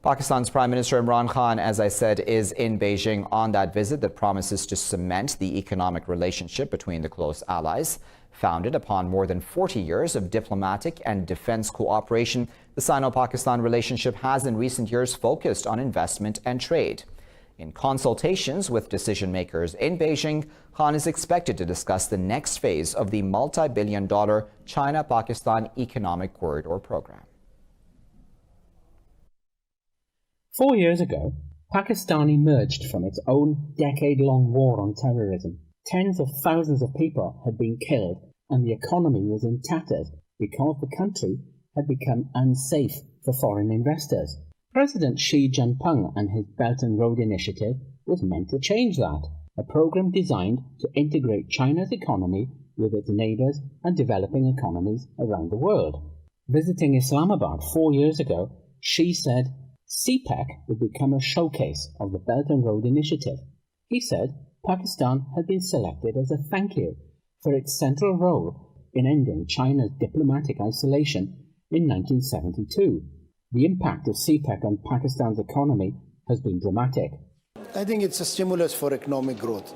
Pakistan's Prime Minister Imran Khan, as I said, is in Beijing on that visit that promises to cement the economic relationship between the close allies. Founded upon more than 40 years of diplomatic and defense cooperation, the Sino-Pakistan relationship has in recent years focused on investment and trade. In consultations with decision-makers in Beijing, Khan is expected to discuss the next phase of the multi-billion-dollar China-Pakistan Economic Corridor program. 4 years ago, Pakistan emerged from its own decade-long war on terrorism. Tens of thousands of people had been killed and the economy was in tatters because the country had become unsafe for foreign investors. President Xi Jinping and his Belt and Road Initiative was meant to change that, a program designed to integrate China's economy with its neighbours and developing economies around the world. Visiting Islamabad 4 years ago, Xi said CPEC would become a showcase of the Belt and Road Initiative. He said Pakistan had been selected as a thank you for its central role in ending China's diplomatic isolation in 1972. The impact of CPEC on Pakistan's economy has been dramatic. I think it's a stimulus for economic growth.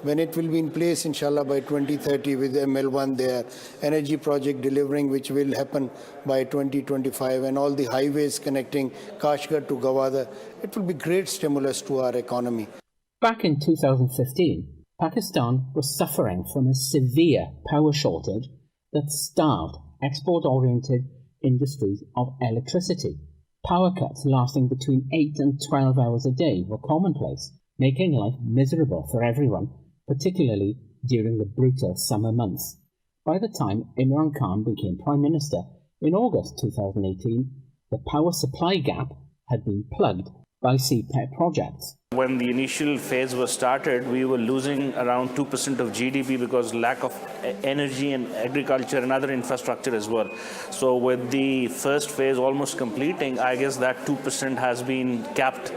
When it will be in place, inshallah, by 2030 with ML1 there, energy project delivering which will happen by 2025 and all the highways connecting Kashgar to Gwadar, it will be great stimulus to our economy. Back in 2015, Pakistan was suffering from a severe power shortage that starved export-oriented industries of electricity. Power cuts lasting between 8 and 12 hours a day were commonplace, making life miserable for everyone, particularly during the brutal summer months. By the time Imran Khan became Prime Minister in August 2018, the power supply gap had been plugged by CPEC projects. When the initial phase was started, we were losing around 2% of GDP because lack of energy and agriculture and other infrastructure as well. So with the first phase almost completing, I guess that 2% has been capped.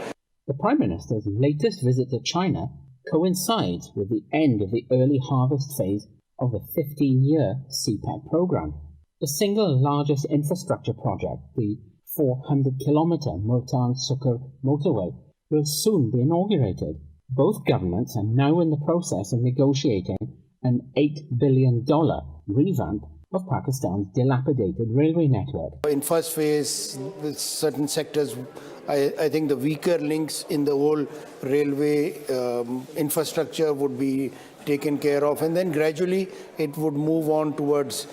The Prime Minister's latest visit to China coincides with the end of the early harvest phase of the 15-year CPEC program. The single largest infrastructure project, the 400-kilometre Multan-Sukkur motorway, will soon be inaugurated. Both governments are now in the process of negotiating an $8 billion revamp of Pakistan's dilapidated railway network. In first phase, with certain sectors, I think the weaker links in the whole railway infrastructure would be taken care of, and then gradually it would move on towards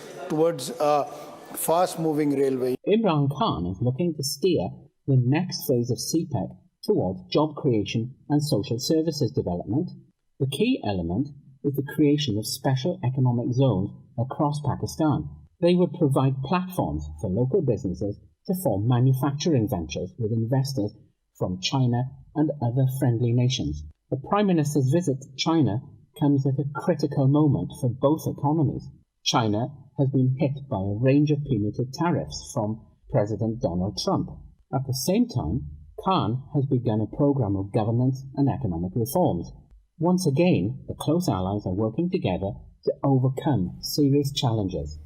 a fast-moving railway. Imran Khan is looking to steer the next phase of CPEC towards job creation and social services development. The key element is the creation of special economic zones across Pakistan. They would provide platforms for local businesses to form manufacturing ventures with investors from China and other friendly nations. The Prime Minister's visit to China comes at a critical moment for both economies. China has been hit by a range of punitive tariffs from President Donald Trump. At the same time, Khan has begun a program of governance and economic reforms. Once again, the close allies are working together to overcome serious challenges.